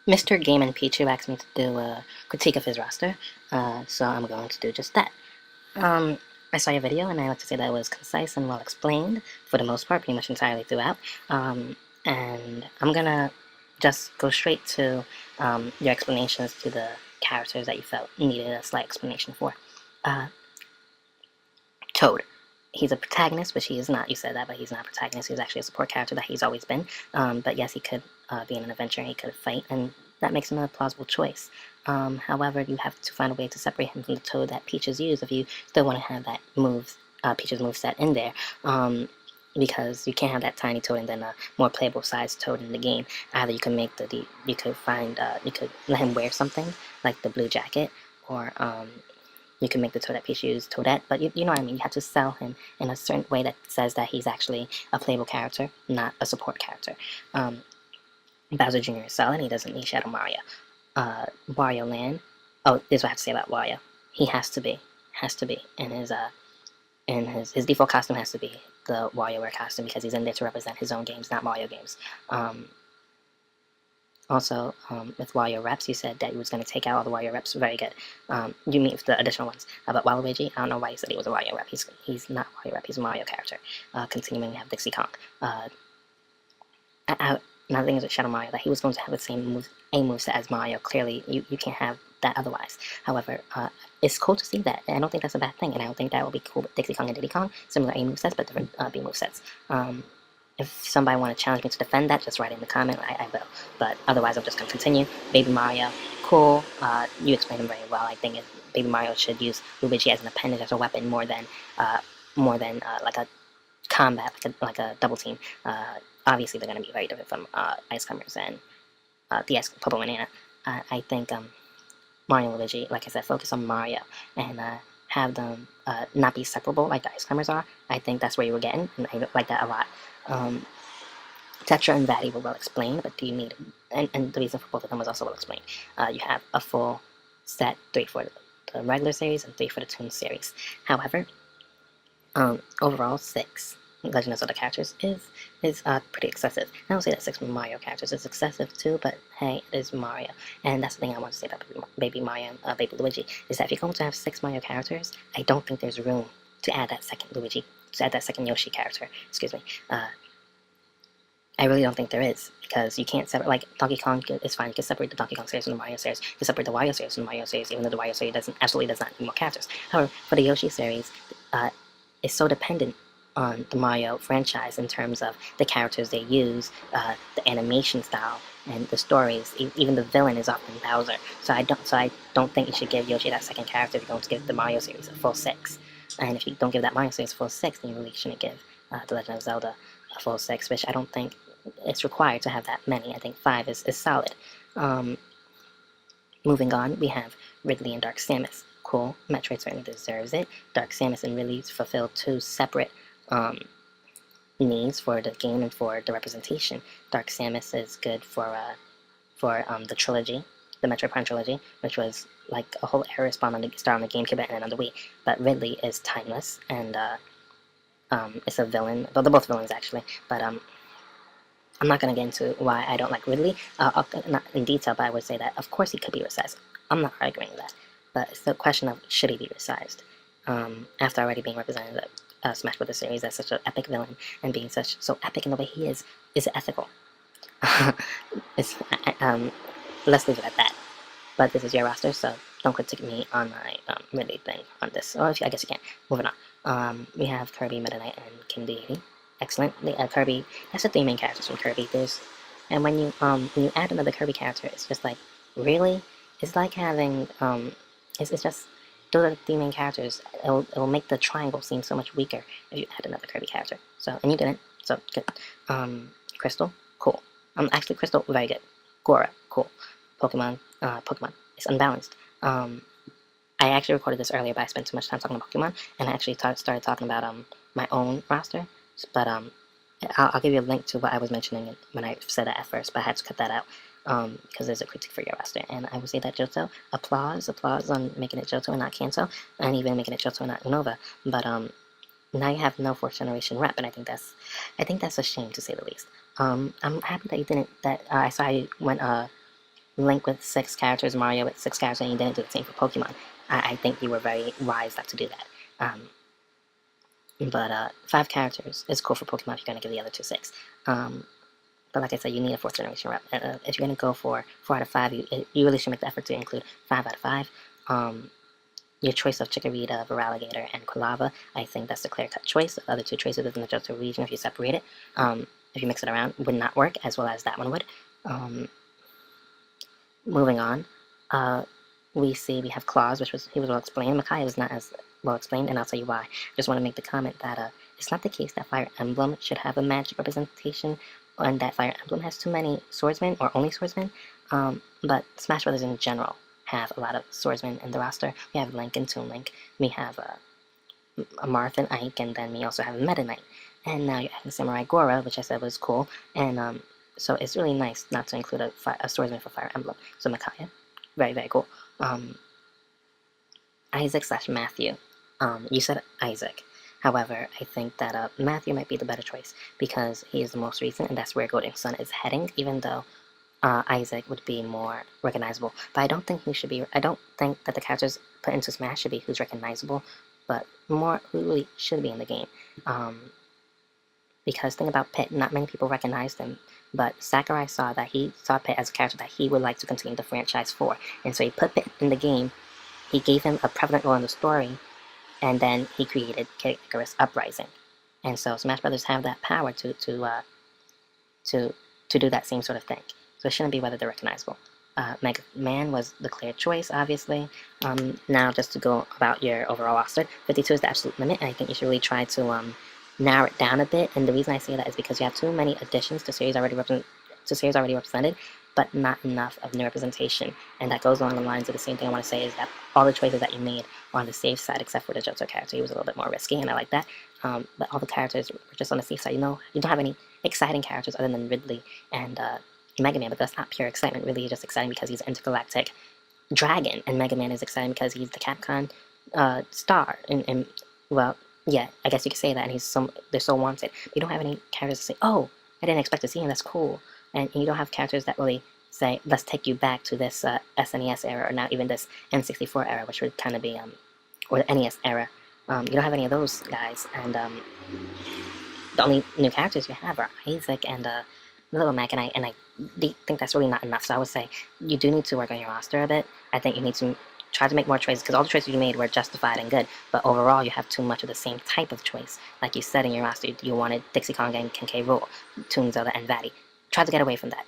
Mr.GameAndPichu asked me to do a critique of his roster, so I'm going to do just that. I saw your video, and I like to say that it was concise and well explained for the most part, pretty much entirely throughout. And I'm gonna just go straight to your explanations to the characters that you felt needed a slight explanation for. Toad. He's a protagonist, which he is not. You said that, but he's not a protagonist. He's actually a support character that he's always been. But yes, he could be in an adventure, and he could fight, and that makes him a plausible choice. However, you have to find a way to separate him from the Toad that Peaches used if you still want to have that Peaches moveset in there. Because you can't have that tiny Toad and then a more playable sized Toad in the game. Either you can make you could let him wear something like the blue jacket, or you can make the Toadette Peach use Toadette, but you know what I mean. You have to sell him in a certain way that says that he's actually a playable character, not a support character. Bowser Jr. is solid. He doesn't need Shadow Mario. Wario Land. Oh, this is what I have to say about Wario. He has to be, and his default costume has to be the WarioWare costume because he's in there to represent his own games, not Mario games. Also, with Wario Reps, you said that you was going to take out all the Wario Reps. Very good. You mean the additional ones. But Waluigi, I don't know why you said he was a Wario Rep. He's not Wario Rep. He's a Mario character. Continuing, we have Dixie Kong. Another thing is with Shadow Mario, that he was going to have the same moveset as Mario. Clearly, you can't have that otherwise. However, it's cool to see that. I don't think that's a bad thing, and I don't think that will be cool with Dixie Kong and Diddy Kong. Similar A movesets, but different B movesets. If somebody want to challenge me to defend that, just write it in the comment. I will. But otherwise, I'm just going to continue. Baby Mario, cool. You explained him very well. I think Baby Mario should use Luigi as an appendage, as a weapon, more than like a combat, like a double team. Obviously, they're going to be very different from Ice Climbers and the Ice Purple Banana. I think Mario and Luigi, like I said, focus on Mario and have them not be separable like the Ice Climbers are. I think that's where you were getting, and I like that a lot. Tetra and Vatty were well explained, but do you need, and the reason for both of them was also well explained. You have a full set, 3 for the regular series and 3 for the Toon series. However, overall 6 Legend of Zelda characters is pretty excessive. I don't say that 6 Mario characters is excessive too, but hey, it is Mario, and that's the thing I want to say about Baby Mario and Baby Luigi, is that if you're going to have 6 Mario characters, I don't think there's room to add that second Yoshi character, excuse me. I really don't think there is, because you can't separate, like, Donkey Kong is fine, you can separate the Donkey Kong series from the Mario series, you can separate the Wario series from the Mario series, even though the Wario series absolutely does not need more characters. However, for the Yoshi series, it's so dependent on the Mario franchise in terms of the characters they use, the animation style, and the stories. Even the villain is often Bowser, so I don't think you should give Yoshi that second character if you're going to give the Mario series a full 6. And if you don't give that Mario series a full 6, then you really shouldn't give The Legend of Zelda a full 6, which I don't think it's required to have that many. I think 5 is solid. Moving on, we have Ridley and Dark Samus. Cool. Metroid certainly deserves it. Dark Samus and Ridley fulfill 2 separate needs for the game and for the representation. Dark Samus is good for the trilogy, the Metroid Prime trilogy, which was like a whole era spawn on the GameCube and then on the Wii. But Ridley is timeless, and it's a villain. Well, they're both villains actually, but I'm not going to get into why I don't like Ridley, not in detail, but I would say that of course he could be resized. I'm not arguing that, but it's the question of should he be resized after already being represented Smash Bros. Series as such an epic villain, and being so epic in the way he is it ethical? Let's leave it at that. But this is your roster, so don't critique me on my Ridley thing on this. Oh, I guess you can't. Moving on. We have Kirby, Meta Knight, and King Deity. Excellent. Kirby, that's the 3 main characters from Kirby. And when you add another Kirby character, it's just like, really? It's like having it's just, those are the 3 main characters. It'll make the triangle seem so much weaker if you add another Kirby character. So, and you didn't. So good. Crystal, cool. Actually, Crystal, very good. Gora, cool. Pokemon, it's unbalanced. I actually recorded this earlier, but I spent too much time talking about Pokemon, and I actually started talking about my own roster. But I'll give you a link to what I was mentioning when I said that at first, but I had to cut that out because there's a critique for your roster. And I would say that Johto, applause on making it Johto and not Kanto, and even making it Johto and not Unova. But now you have no 4th generation rep, and I think that's a shame, to say the least. I'm happy that you didn't. I saw you went Link with 6 characters, Mario with 6 characters, and you didn't do the same for Pokemon. I think you were very wise not to do that. But 5 characters is cool for Pokemon if you're going to give the other 2 6. But like I said, you need a 4th generation rep. If you're going to go for 4 out of 5, you really should make the effort to include 5 out of 5. Your choice of Chikorita, Varaligator, and Quilava, I think that's the clear-cut choice. The other 2 choices within the Johto region, if you separate it, if you mix it around, would not work as well as that one would. Moving on, we have Claws, he was well explained. Micaiah was not as well explained, and I'll tell you why. Just want to make the comment that it's not the case that Fire Emblem should have a magic representation, and that Fire Emblem has too many swordsmen, or only swordsmen, but Smash Brothers in general have a lot of swordsmen in the roster. We have Link and Toon Link, we have a Marth and Ike, and then we also have a Meta Knight. And now you're adding Samurai Gora, which I said was cool, and so it's really nice not to include a swordsman for Fire Emblem. So Micaiah, very, very cool. Isaac/Matthew. You said Isaac. However, I think that Matthew might be the better choice because he is the most recent, and that's where Golden Sun is heading, even though Isaac would be more recognizable. But I don't think that the characters put into Smash should be who's recognizable, but more who really should be in the game. Because think about Pit, not many people recognized him, but Sakurai saw Pit as a character that he would like to continue the franchise for, and so he put Pit in the game. He gave him a prevalent role in the story, and then he created Kid Icarus Uprising. And so Smash Brothers have that power to do that same sort of thing. So it shouldn't be whether they're recognizable. Mega Man was the clear choice, obviously. Now, just to go about your overall roster, 52 is the absolute limit, and I think you should really try to narrow it down a bit. And the reason I say that is because you have too many additions to series already represented, but not enough of new representation. And that goes along the lines of the same thing I want to say is that all the choices that you made were on the safe side, except for the Johto character. He was a little bit more risky, and I like that. But all the characters were just on the safe side. You don't have any exciting characters other than Ridley and Mega Man, but that's not pure excitement. Really, it's just exciting because he's an intergalactic dragon, and Mega Man is exciting because he's the Capcom star. And well, yeah, I guess you could say that. And they're so wanted. But you don't have any characters to say, "Oh, I didn't expect to see him. That's cool." And you don't have characters that really say, "Let's take you back to this SNES era, or now even this N64 era," which would kind of be or the NES era. You don't have any of those guys, and the only new characters you have are Isaac and Little Mac, and I think that's really not enough. So I would say you do need to work on your roster a bit. I think you need to try to make more choices, because all the choices you made were justified and good, but overall you have too much of the same type of choice. Like you said in your roster, you wanted Dixie Kong and Kincaid Rule, Toon Zelda, and Vatty. Try to get away from that.